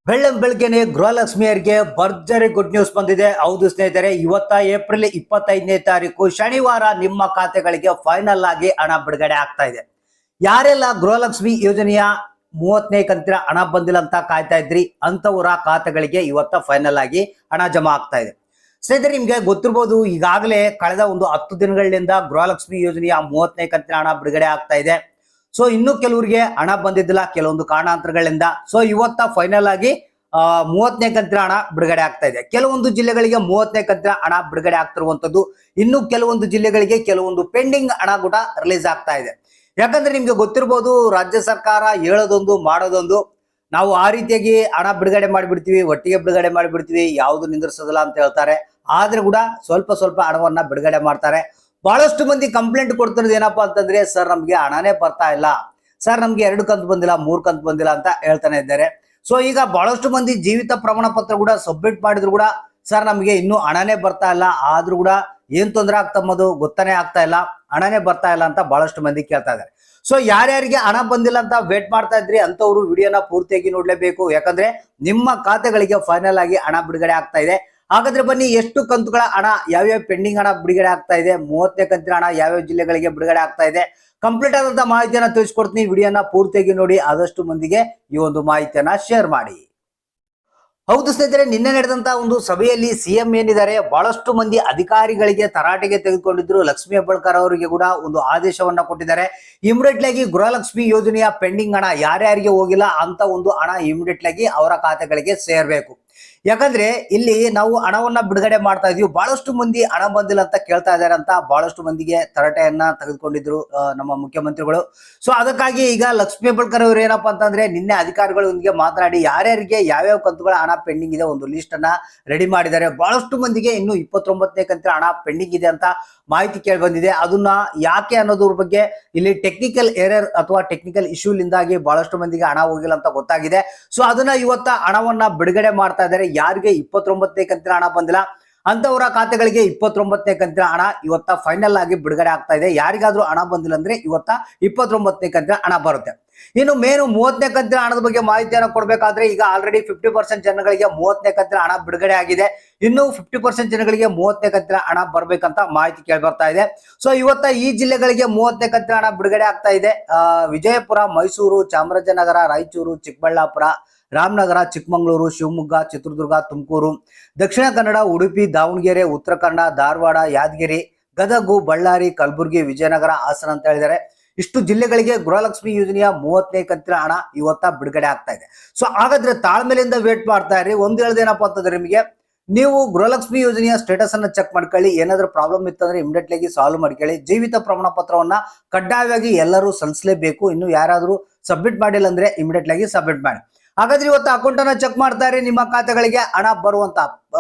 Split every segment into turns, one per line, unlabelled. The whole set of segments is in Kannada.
ಬೆಳಗ್ಗೆನೆ ಗೃಹಲಕ್ಷ್ಮಿಯರಿಗೆ ಭರ್ಜರಿ ಗುಡ್ ನ್ಯೂಸ್ ಬಂದಿದೆ. ಹೌದು ಸ್ನೇಹಿತರೆ, ಇವತ್ತ ಏಪ್ರಿಲ್ 25ನೇ ತಾರೀಕು ಶನಿವಾರ ನಿಮ್ಮ ಖಾತೆಗಳಿಗೆ ಫೈನಲ್ ಆಗಿ ಹಣ ಬಿಡುಗಡೆ ಆಗ್ತಾ ಇದೆ. ಯಾರೆಲ್ಲ ಗೃಹಲಕ್ಷ್ಮಿ ಯೋಜನೆಯ 30ನೇ ಕಂತಿನ ಹಣ ಬಂದಿಲ್ಲ ಅಂತ ಕಾಯ್ತಾ ಇದ್ರಿ, ಅಂತವರ ಖಾತೆಗಳಿಗೆ ಇವತ್ತ ಫೈನಲ್ ಆಗಿ ಹಣ ಜಮಾ ಆಗ್ತಾ ಇದೆ. ಸ್ನೇಹಿತರೆ, ನಿಮ್ಗೆ ಗೊತ್ತಿರ್ಬೋದು, ಈಗಾಗಲೇ ಕಳೆದ ಒಂದು 10 ದಿನಗಳಿಂದ ಗೃಹಲಕ್ಷ್ಮಿ ಯೋಜನೆಯ 30ನೇ ಕಂತಿನ ಹಣ ಬಿಡುಗಡೆ ಆಗ್ತಾ ಇದೆ. ಸೊ ಇನ್ನು ಕೆಲವರಿಗೆ ಹಣ ಬಂದಿದ್ದಿಲ್ಲ ಕೆಲವೊಂದು ಕಾರಣಾಂತರಗಳಿಂದ. ಸೊ ಇವತ್ತ ಫೈನಲ್ ಆಗಿ 30ನೇ ಕಂತಿನ ಹಣ ಬಿಡುಗಡೆ ಆಗ್ತಾ ಇದೆ. ಕೆಲವೊಂದು ಜಿಲ್ಲೆಗಳಿಗೆ 30ನೇ ಕಂತಿನ ಹಣ ಬಿಡುಗಡೆ ಆಗ್ತಿರುವಂತದ್ದು, ಇನ್ನು ಕೆಲವೊಂದು ಜಿಲ್ಲೆಗಳಿಗೆ ಕೆಲವೊಂದು ಪೆಂಡಿಂಗ್ ಹಣ ಕೂಡ ರಿಲೀಸ್ ಆಗ್ತಾ ಇದೆ. ಯಾಕಂದ್ರೆ ನಿಮ್ಗೆ ಗೊತ್ತಿರ್ಬೋದು, ರಾಜ್ಯ ಸರ್ಕಾರ ಹೇಳೋದೊಂದು ಮಾಡೋದೊಂದು. ನಾವು ಆ ರೀತಿಯಾಗಿ ಹಣ ಬಿಡುಗಡೆ ಮಾಡಿಬಿಡ್ತೀವಿ, ಒಟ್ಟಿಗೆ ಬಿಡುಗಡೆ ಮಾಡಿಬಿಡ್ತೀವಿ, ಯಾವುದು ನಿಂದ್ರಿಸೋದಿಲ್ಲ ಅಂತ ಹೇಳ್ತಾರೆ. ಆದ್ರೆ ಕೂಡ ಸ್ವಲ್ಪ ಸ್ವಲ್ಪ ಹಣವನ್ನ ಬಿಡುಗಡೆ ಮಾಡ್ತಾರೆ. ಬಹಳಷ್ಟು ಮಂದಿ ಕಂಪ್ಲೇಂಟ್ ಕೊಡ್ತಿರೋದು ಏನಪ್ಪಾ ಅಂತಂದ್ರೆ, ಸರ್ ನಮ್ಗೆ ಹಣನೇ ಬರ್ತಾ ಇಲ್ಲ, ಸರ್ ನಮ್ಗೆ 2 ಕಂತು ಬಂದಿಲ್ಲ, 3 ಕಂತು ಬಂದಿಲ್ಲ ಅಂತ ಹೇಳ್ತಾನೆ ಇದ್ದಾರೆ. ಸೊ ಈಗ ಬಹಳಷ್ಟು ಮಂದಿ ಜೀವಿತ ಪ್ರಮಾಣ ಪತ್ರ ಕೂಡ ಸಬ್ಮಿಟ್ ಮಾಡಿದ್ರು ಕೂಡ, ಸರ್ ನಮ್ಗೆ ಇನ್ನೂ ಹಣನೇ ಬರ್ತಾ ಇಲ್ಲ, ಆದ್ರೂ ಕೂಡ ಏನ್ ತೊಂದರೆ ಆಗ್ತಮ್ಮದು ಗೊತ್ತಾನೆ ಆಗ್ತಾ ಇಲ್ಲ, ಹಣನೇ ಬರ್ತಾ ಇಲ್ಲ ಅಂತ ಬಹಳಷ್ಟು ಮಂದಿ ಕೇಳ್ತಾ ಇದ್ದಾರೆ. ಸೊ ಯಾರ್ಯಾರಿಗೆ ಹಣ ಬಂದಿಲ್ಲ ಅಂತ ವೇಟ್ ಮಾಡ್ತಾ ಇದ್ರಿ ಅಂತವ್ರು ವಿಡಿಯೋನ ಪೂರ್ತಿಯಾಗಿ ನೋಡ್ಲೇಬೇಕು. ಯಾಕಂದ್ರೆ ನಿಮ್ಮ ಖಾತೆಗಳಿಗೆ ಫೈನಲ್ ಆಗಿ ಹಣ ಬಿಡುಗಡೆ ಆಗ್ತಾ ಇದೆ. ಹಾಗಾದ್ರೆ ಬನ್ನಿ, ಎಷ್ಟು ಕಂತುಗಳ ಹಣ, ಯಾವ್ಯಾವ ಪೆಂಡಿಂಗ್ ಹಣ ಬಿಡುಗಡೆ ಆಗ್ತಾ ಇದೆ, 30ನೇ ಕಂತಿನ ಹಣ ಯಾವ್ಯಾವ ಜಿಲ್ಲೆಗಳಿಗೆ ಬಿಡುಗಡೆ ಆಗ್ತಾ ಇದೆ, ಕಂಪ್ಲೀಟ್ ಆದಂತ ಮಾಹಿತಿಯನ್ನ ತಿಳಿಸ್ಕೊಡ್ತೀನಿ. ವಿಡಿಯೋನ ಪೂರ್ತಿಯಾಗಿ ನೋಡಿ, ಆದಷ್ಟು ಮಂದಿಗೆ ಈ ಒಂದು ಮಾಹಿತಿಯನ್ನ ಶೇರ್ ಮಾಡಿ. ಹೌದು ಸ್ನೇಹಿತರೆ, ನಿನ್ನೆ ನಡೆದಂತ ಒಂದು ಸಭೆಯಲ್ಲಿ ಸಿಎಂ ಏನಿದ್ದಾರೆ, ಬಹಳಷ್ಟು ಮಂದಿ ಅಧಿಕಾರಿಗಳಿಗೆ ತರಾಟೆಗೆ ತೆಗೆದುಕೊಂಡಿದ್ರು. ಲಕ್ಷ್ಮೀ ಹೆಬ್ಬಾಳ್ಕರ್ ಅವರಿಗೆ ಕೂಡ ಒಂದು ಆದೇಶವನ್ನ ಕೊಟ್ಟಿದ್ದಾರೆ. ಇಮಿಡಿಯೇಟ್ಲಿ ಆಗಿ ಗೃಹಲಕ್ಷ್ಮಿ ಯೋಜನೆಯ ಪೆಂಡಿಂಗ್ ಹಣ ಯಾರ್ಯಾರಿಗೆ ಹೋಗಿಲ್ಲ ಅಂತ ಒಂದು ಹಣ ಇಮಿಡಿಯೇಟ್ಲಿ ಆಗಿ ಅವರ ಖಾತೆಗಳಿಗೆ ಸೇರ್ಬೇಕು. ಯಾಕಂದ್ರೆ ಇಲ್ಲಿ ನಾವು ಹಣವನ್ನ ಬಿಡುಗಡೆ ಮಾಡ್ತಾ ಇದೀವಿ, ಬಹಳಷ್ಟು ಮಂದಿ ಹಣ ಬಂದಿಲ್ಲ ಅಂತ ಕೇಳ್ತಾ ಇದ್ದಾರೆ ಅಂತ ಬಹಳಷ್ಟು ಮಂದಿಗೆ ತರಾಟೆಯನ್ನ ತೆಗೆದುಕೊಂಡಿದ್ರು ನಮ್ಮ ಮುಖ್ಯಮಂತ್ರಿಗಳು. ಸೊ ಅದಕ್ಕಾಗಿ ಈಗ ಲಕ್ಷ್ಮೀ ಹೆಬ್ಬಾಳ್ಕರ್ ಅವರು ಏನಪ್ಪಾ ಅಂತಂದ್ರೆ, ನಿನ್ನೆ ಅಧಿಕಾರಿಗಳೊಂದಿಗೆ ಮಾತನಾಡಿ ಯಾರ್ಯಾರಿಗೆ ಯಾವ್ಯಾವ ಕಂತುಗಳ ಹಣ ಪೆಂಡಿಂಗ್ ಇದೆ ಒಂದು ಲಿಸ್ಟ್ ಅನ್ನ ರೆಡಿ ಮಾಡಿದ್ದಾರೆ. ಬಹಳಷ್ಟು ಮಂದಿಗೆ ಇನ್ನು 29ನೇ ಕಂತಿನ ಹಣ ಪೆಂಡಿಂಗ್ ಇದೆ ಅಂತ ಮಾಹಿತಿ ಕೇಳಿ ಬಂದಿದೆ. ಅದನ್ನ ಯಾಕೆ ಅನ್ನೋದ್ರ ಬಗ್ಗೆ ಇಲ್ಲಿ ಟೆಕ್ನಿಕಲ್ ಎರರ್ ಅಥವಾ ಟೆಕ್ನಿಕಲ್ ಇಶ್ಯೂಲಿಂದಾಗಿ ಬಹಳಷ್ಟು ಮಂದಿಗೆ ಹಣ ಹೋಗಿಲ್ಲ ಅಂತ ಗೊತ್ತಾಗಿದೆ. ಸೊ ಅದನ್ನ ಇವತ್ತ ಹಣವನ್ನ ಬಿಡುಗಡೆ ಮಾಡ್ತಾ ಇದ್ದಾರೆ. ಯಾರಿಗೆ 29ನೇ ಕಂತಿನ ಹಣ ಬಂದಿಲ್ಲ ಅಂತವರ ಖಾತೆಗಳಿಗೆ 29ನೇ ಕಂತಿನ ಹಣ ಇವತ್ತ ಫೈನಲ್ ಆಗಿ ಬಿಡುಗಡೆ ಆಗ್ತಾ ಇದೆ. ಯಾರಿಗಾದ್ರೂ ಹಣ ಬಂದಿಲ್ಲ ಅಂದ್ರೆ ಇವತ್ತ 29ನೇ ಕಂತಿನ ಹಣ ಬರುತ್ತೆ. ಇನ್ನು ಮೇನು 30ನೇ ಕಂತಿನ ಹಣದ ಬಗ್ಗೆ ಮಾಹಿತಿಯನ್ನು ಕೊಡ್ಬೇಕಾದ್ರೆ, ಈಗ ಆಲ್ರೆಡಿ 50% ಜನಗಳಿಗೆ 30ನೇ ಕಂತಿನ ಹಣ ಬಿಡುಗಡೆ ಆಗಿದೆ. ಇನ್ನು 50% ಜನಗಳಿಗೆ 30ನೇ ಕಂತಿನ ಹಣ ಬರ್ಬೇಕಂತ ಮಾಹಿತಿ ಕೇಳಿ ಬರ್ತಾ ಇದೆ. ಸೊ ಇವತ್ತ ಈ ಜಿಲ್ಲೆಗಳಿಗೆ 30ನೇ ಕಂತಿನ ಹಣ ಬಿಡುಗಡೆ ಆಗ್ತಾ ಇದೆ. ವಿಜಯಪುರ, ಮೈಸೂರು, ಚಾಮರಾಜನಗರ, ರಾಯಚೂರು, ಚಿಕ್ಕಬಳ್ಳಾಪುರ, ರಾಮನಗರ, ಚಿಕ್ಕಮಗಳೂರು, ಶಿವಮೊಗ್ಗ, ಚಿತ್ರದುರ್ಗ, ತುಮಕೂರು, ದಕ್ಷಿಣ ಕನ್ನಡ, ಉಡುಪಿ, ದಾವಣಗೆರೆ, ಉತ್ತರ ಕನ್ನಡ, ಧಾರವಾಡ, ಯಾದಗಿರಿ, ಗದಗು, ಬಳ್ಳಾರಿ, ಕಲಬುರಗಿ, ವಿಜಯನಗರ, ಹಾಸನ ಅಂತ ಹೇಳಿದ್ದಾರೆ. ಇಷ್ಟು ಜಿಲ್ಲೆಗಳಿಗೆ ಗೃಹಲಕ್ಷ್ಮಿ ಯೋಜನೆಯ 30ನೇ ಕಂತಿನ ಹಣ ಇವತ್ತ ಬಿಡುಗಡೆ ಆಗ್ತಾ ಇದೆ. ಸೊ ಹಾಗಾದ್ರೆ ತಾಳ್ಮೆಯಿಂದ ವೇಟ್ ಮಾಡ್ತಾ ಇರಿ. ಒಂದು ಹೇಳ್ದೇನಪ್ಪ ಅಂತಂದ್ರೆ, ನಿಮಗೆ ನೀವು ಗೃಹಲಕ್ಷ್ಮಿ ಯೋಜನೆಯ ಸ್ಟೇಟಸ್ ಅನ್ನ ಚೆಕ್ ಮಾಡ್ಕೊಳ್ಳಿ. ಏನಾದ್ರೂ ಪ್ರಾಬ್ಲಮ್ ಇತ್ತಂದ್ರೆ ಇಮಿಡಿಯೇಟ್ಲಿ ಆಗಿ ಸಾಲ್ವ್ ಮಾಡ್ಕೊಳ್ಳಿ. ಜೀವಿತ ಪ್ರಮಾಣ ಪತ್ರವನ್ನ ಕಡ್ಡಾಯವಾಗಿ ಎಲ್ಲರೂ ಸಲ್ಲಿಸಲೇಬೇಕು. ಇನ್ನು ಯಾರಾದ್ರೂ ಸಬ್ಮಿಟ್ ಮಾಡಿಲ್ಲ ಅಂದ್ರೆ ಇಮಿಡಿಯೇಟ್ಲಿ ಆಗಿ ಸಬ್ಮಿಟ್ ಮಾಡಿ. ಹಾಗಾದ್ರೆ ಇವತ್ತು ಅಕೌಂಟ್ ಅನ್ನ ಚೆಕ್ ಮಾಡ್ತಾ ಇರಿ. ನಿಮ್ಮ ಖಾತೆಗಳಿಗೆ ಹಣ ಬರುವಂತ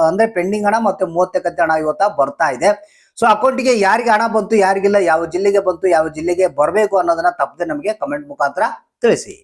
ಅಂದ್ರೆ ಪೆಂಡಿಂಗ್ ಹಣ ಮತ್ತೆ 30ನೇ ಕಂತಿನ ಹಣ ಇವತ್ತ ಬರ್ತಾ ಇದೆ. ಸೊ ಅಕೌಂಟಿಗೆ ಯಾರಿಗೆ ಹಣ ಬಂತು, ಯಾರಿಗಿಲ್ಲ, ಯಾವ ಜಿಲ್ಲೆಗೆ ಬಂತು, ಯಾವ ಜಿಲ್ಲೆಗೆ ಬರಬೇಕು ಅನ್ನೋದನ್ನ ತಪ್ಪದೆ ನಮಗೆ ಕಮೆಂಟ್ ಮುಖಾಂತರ ತಿಳಿಸಿ.